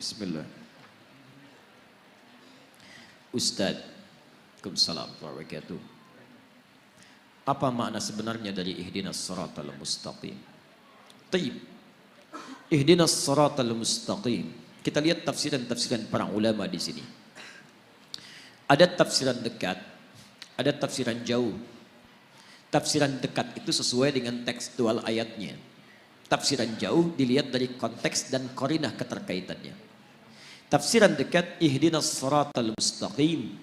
Bismillah. Ustadz, Waalaikumsalam warahmatullahi wabarakatuh. Apa makna sebenarnya dari ihdinas siratal mustaqim? Taib. Ihdinas siratal mustaqim. Kita lihat tafsiran-tafsiran para ulama di sini. Ada tafsiran dekat, ada tafsiran jauh. Tafsiran dekat itu sesuai dengan tekstual ayatnya. Tafsiran jauh dilihat dari konteks dan qarinah keterkaitannya. Tafsiran dekat, ihdinas siratal mustaqim.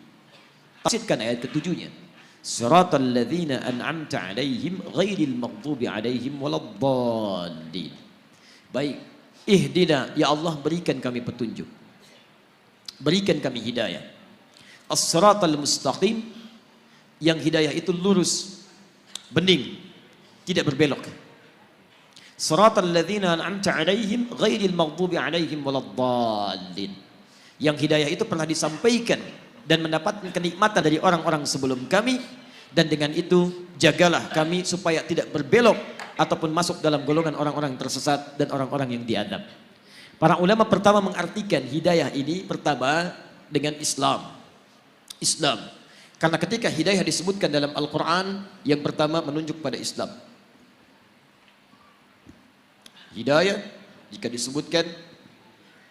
Tafsirkan ayat ketujuhnya. Siratal ladzina an'amta 'alaihim ghairil maghdubi 'alaihim waladdallin. Baik, ihdina, ya Allah berikan kami petunjuk. Berikan kami hidayah. As-siratal mustaqim, yang hidayah itu lurus, bening, tidak berbelok. Siratal ladzina an'amta 'alaihim ghairil maghdubi 'alaihim waladdallin. Yang hidayah itu pernah disampaikan dan mendapatkan kenikmatan dari orang-orang sebelum kami, dan dengan itu jagalah kami supaya tidak berbelok ataupun masuk dalam golongan orang-orang tersesat dan orang-orang yang diadab. Para ulama pertama mengartikan hidayah ini pertama dengan Islam. Islam. Karena ketika hidayah disebutkan dalam Al-Quran, yang pertama menunjuk pada Islam. Hidayah jika disebutkan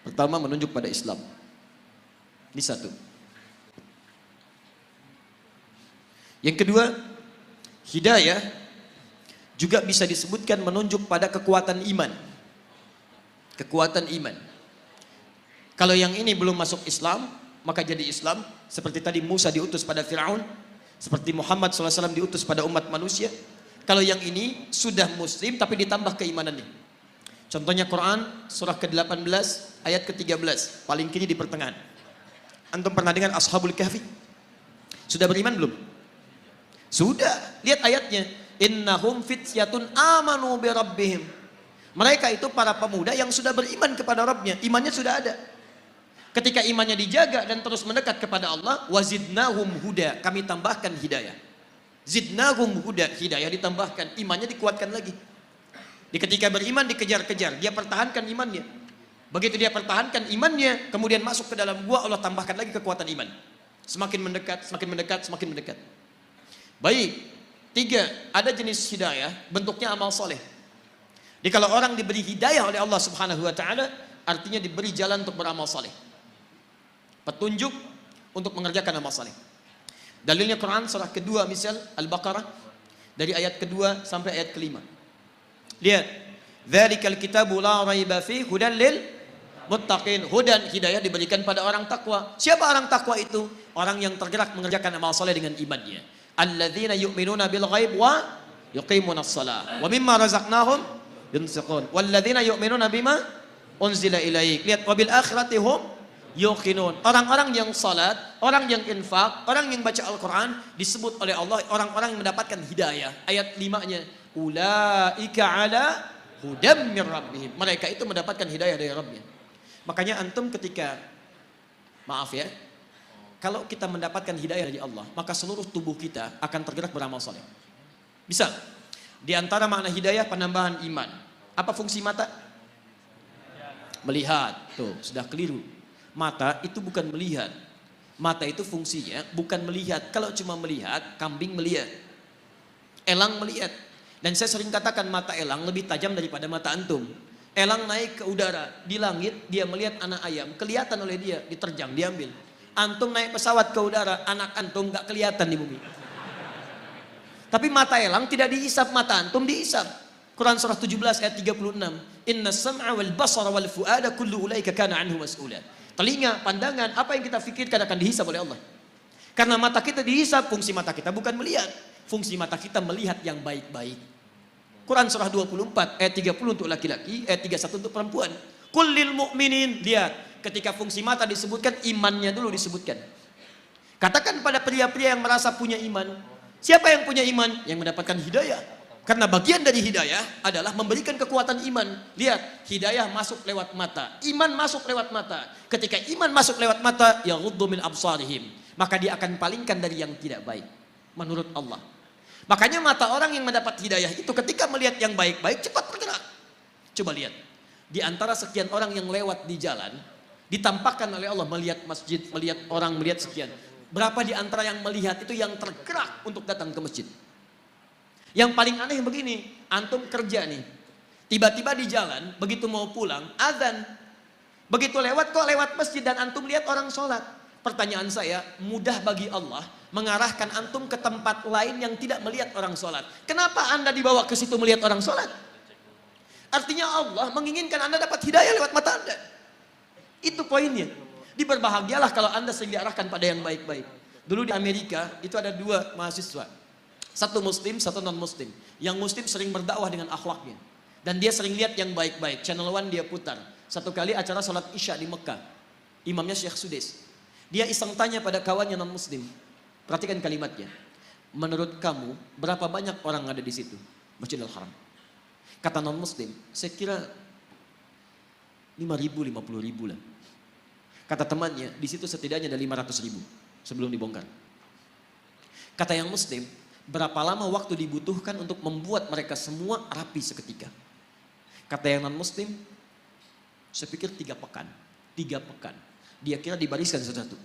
pertama menunjuk pada Islam. Ini satu. Yang kedua, hidayah juga bisa disebutkan menunjuk pada kekuatan iman. Kekuatan iman. Kalau yang ini belum masuk Islam, maka jadi Islam. Seperti tadi Musa diutus pada Fir'aun, seperti Muhammad SAW diutus pada umat manusia. Kalau yang ini sudah muslim tapi ditambah keimanannya. Contohnya Quran surah ke-18 ayat ke-13, paling kiri di pertengahan. Antum pernah dengar Ashabul Kahfi? Sudah beriman belum? Sudah. Lihat ayatnya. Innahum fityatun amanu bi rabbihim. Mereka itu para pemuda yang sudah beriman kepada Rabbnya. Imannya sudah ada. Ketika imannya dijaga dan terus mendekat kepada Allah, wazidnahum huda, kami tambahkan hidayah. Zidnahum huda, hidayah ditambahkan, imannya dikuatkan lagi. Ketika beriman dikejar-kejar, dia pertahankan imannya. Begitu dia pertahankan imannya, kemudian masuk ke dalam gua, Allah tambahkan lagi kekuatan iman. Semakin mendekat, semakin mendekat, semakin mendekat. Baik, tiga, ada jenis hidayah, bentuknya amal soleh. Jadi kalau orang diberi hidayah oleh Allah Subhanahu Wa Taala, artinya diberi jalan untuk beramal soleh, petunjuk untuk mengerjakan amal soleh. Dalilnya Quran surah kedua, misal Al-Baqarah, dari ayat kedua sampai ayat kelima. Lihat, dzalikal kitabu la raiba fi hudan lil muttaqin. Hudan, hidayah diberikan pada orang takwa. Siapa orang takwa itu? Orang yang tergerak mengerjakan amal soleh dengan imannya. Alladzina yu'minuna bil ghaib wa yuqimunas shalah wa mimma razaqnahum yunfiqun walladzina yu'minuna bima unzila ilaik. Lihat, wabil akhirati hum yuqinun. Orang-orang yang salat, orang yang infak, orang yang baca Al-Quran, disebut oleh Allah orang-orang yang mendapatkan hidayah. Ayat 5-nya, ulaika ala hudam min rabbihim. Mereka itu mendapatkan hidayah dari Rabbnya. Makanya antum ketika, maaf ya, kalau kita mendapatkan hidayah dari Allah, maka seluruh tubuh kita akan tergerak beramal soleh. Bisa. Di antara makna hidayah penambahan iman. Apa fungsi mata? Melihat. Tuh, sudah keliru. Mata itu bukan melihat. Mata itu fungsinya bukan melihat. Kalau cuma melihat, kambing melihat. Elang melihat. Dan saya sering katakan mata elang lebih tajam daripada mata antum. Elang naik ke udara, di langit dia melihat anak ayam, kelihatan oleh dia, diterjang, diambil. Antum naik pesawat ke udara, anak antum gak kelihatan di bumi. Tapi mata elang tidak dihisap, mata antum dihisap. Quran surah 17 ayat 36. Inna sam'a wal basara wal fu'ada kullu ulaika kana anhu mas'ula. Telinga, pandangan, apa yang kita fikirkan akan dihisap oleh Allah. Karena mata kita dihisap, fungsi mata kita bukan melihat. Fungsi mata kita melihat yang baik-baik. Quran surah 24 ayat 30 untuk laki-laki, ayat 31 untuk perempuan. Kullil mu'minin, lihat. Ketika fungsi mata disebutkan, imannya dulu disebutkan. Katakan pada pria-pria yang merasa punya iman. Siapa yang punya iman? Yang mendapatkan hidayah. Karena bagian dari hidayah adalah memberikan kekuatan iman. Lihat, hidayah masuk lewat mata. Iman masuk lewat mata. Ketika iman masuk lewat mata, yaghuddu min absarihim. Maka dia akan palingkan dari yang tidak baik. Menurut Allah. Makanya mata orang yang mendapat hidayah itu ketika melihat yang baik-baik cepat bergerak. Coba lihat. Di antara sekian orang yang lewat di jalan, Ditampakkan oleh Allah melihat masjid, melihat orang, melihat sekian. Berapa di antara yang melihat itu yang tergerak untuk datang ke masjid? Yang paling aneh begini, antum kerja nih. Tiba-tiba di jalan, begitu mau pulang, azan. Begitu lewat, kok lewat masjid dan antum lihat orang sholat. Pertanyaan saya, mudah bagi Allah mengarahkan antum ke tempat lain yang tidak melihat orang sholat. Kenapa Anda dibawa ke situ melihat orang sholat? Artinya Allah menginginkan Anda dapat hidayah lewat mata Anda. Itu poinnya. Diberbahagialah kalau Anda sering diarahkan pada yang baik-baik. Dulu di Amerika itu ada 2 mahasiswa. Satu muslim, satu non muslim. Yang muslim sering berdakwah dengan akhlaknya. Dan dia sering lihat yang baik-baik. Channel One dia putar. Satu kali acara salat Isya di Mekah. Imamnya Syekh Sudais. Dia iseng tanya pada kawannya non muslim. Perhatikan kalimatnya. Menurut kamu berapa banyak orang ada di situ? Masjidil Haram. Kata non muslim, saya kira 5.000, 50.000 lah. Kata temannya, di situ setidaknya ada 500.000 sebelum dibongkar. Kata yang muslim, berapa lama waktu dibutuhkan untuk membuat mereka semua rapi seketika? Kata yang non muslim, saya pikir 3 pekan. 3 pekan. Dia kira dibariskan satu-satu.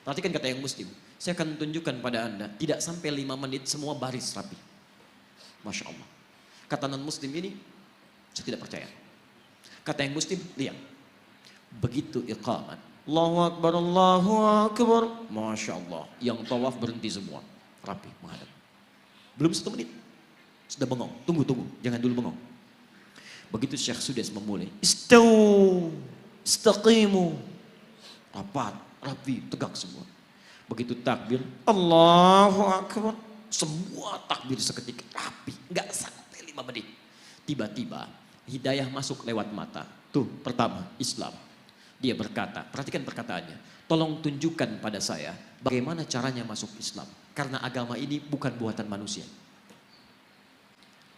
Perhatikan kata yang muslim, saya akan tunjukkan pada Anda, tidak sampai 5 menit semua baris rapi. Masya Allah. Kata non muslim ini, saya tidak percaya. Kata yang muslim, lihat. Begitu iqamat, Allahu Akbar, Allahu Akbar, Masya Allah, yang tawaf berhenti semua, rapi menghadap. Belum 1 menit, sudah bengong, tunggu, jangan dulu bengong. Begitu Syekh Sudais memulai, istawu, istaqimu, rapat, rapi, tegak semua. Begitu takbir, Allahu Akbar, semua takbir seketika, rapi, nggak sampai 5 menit. Tiba-tiba hidayah masuk lewat mata. Tuh, pertama, Islam. Dia berkata, perhatikan perkataannya, tolong tunjukkan pada saya bagaimana caranya masuk Islam. Karena agama ini bukan buatan manusia.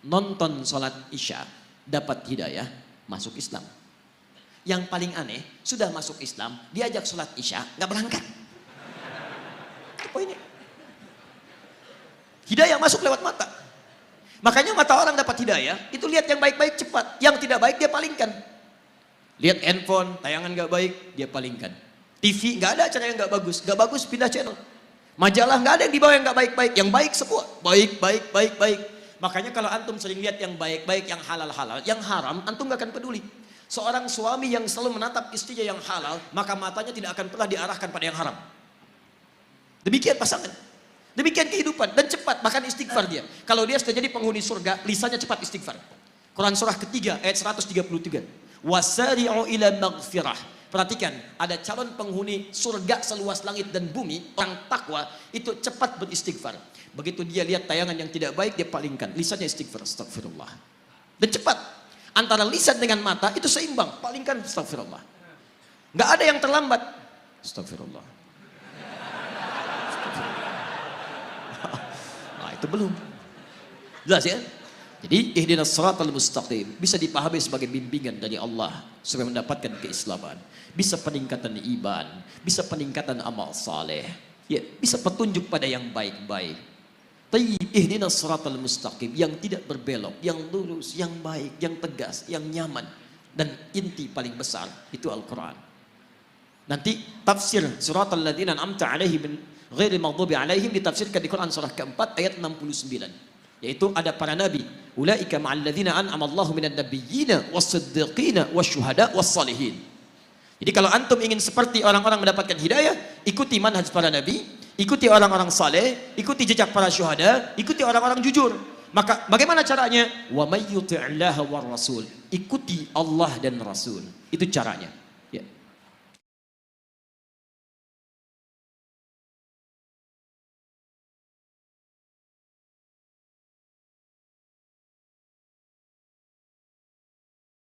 Nonton sholat Isya, dapat hidayah, masuk Islam. Yang paling aneh, sudah masuk Islam, diajak sholat Isya, nggak berangkat. Apa ini? Hidayah masuk lewat mata. Makanya mata orang dapat hidayah, itu lihat yang baik-baik cepat. Yang tidak baik dia palingkan. Lihat handphone, tayangan gak baik, dia palingkan. TV, gak ada acara yang gak bagus. Gak bagus, pindah channel. Majalah, gak ada yang dibawa yang gak baik-baik. Yang baik semua. Baik. Makanya kalau antum sering lihat yang baik-baik, yang halal-halal, yang haram, antum gak akan peduli. Seorang suami yang selalu menatap istrinya yang halal, maka matanya tidak akan pernah diarahkan pada yang haram. Demikian pasangan. Demikian kehidupan. Dan cepat, bahkan istighfar dia. Kalau dia sudah jadi penghuni surga, lisannya cepat istighfar. Quran surah ketiga, ayat 133. Wasari'u ila maghfirah. Perhatikan, ada calon penghuni surga seluas langit dan bumi, orang takwa itu cepat beristighfar. Begitu dia lihat tayangan yang tidak baik, dia palingkan, lisannya istighfar, astagfirullah. Dan cepat, antara lisan dengan mata itu seimbang, palingkan, astagfirullah. Nggak ada yang terlambat, astagfirullah. Nah, itu belum. Jelas ya? Jadi ihdinas siratal mustaqim bisa dipahami sebagai bimbingan dari Allah supaya mendapatkan keislaman, bisa peningkatan iman, bisa peningkatan amal saleh, ya, bisa petunjuk pada yang baik-baik. Tayyib ihdinas siratal mustaqim, yang tidak berbelok, yang lurus, yang baik, yang tegas, yang nyaman, dan inti paling besar itu Al-Qur'an. Nanti tafsir siratal ladzina an'amta 'alaihim ghairil maghdubi 'alaihim ditafsirkan di Quran surah keempat ayat 69. Yaitu ada para nabi, ulaika ma'al ladzina an'ama Allahu minan nabiyyina was-siddiqina wasyuhada was-shalihin. Jadi kalau antum ingin seperti orang-orang mendapatkan hidayah, ikuti manhaj para nabi, ikuti orang-orang saleh, ikuti jejak para syuhada, ikuti orang-orang jujur. Maka bagaimana caranya? Wa may yuti'illaha war rasul. Ikuti Allah dan Rasul. Itu caranya.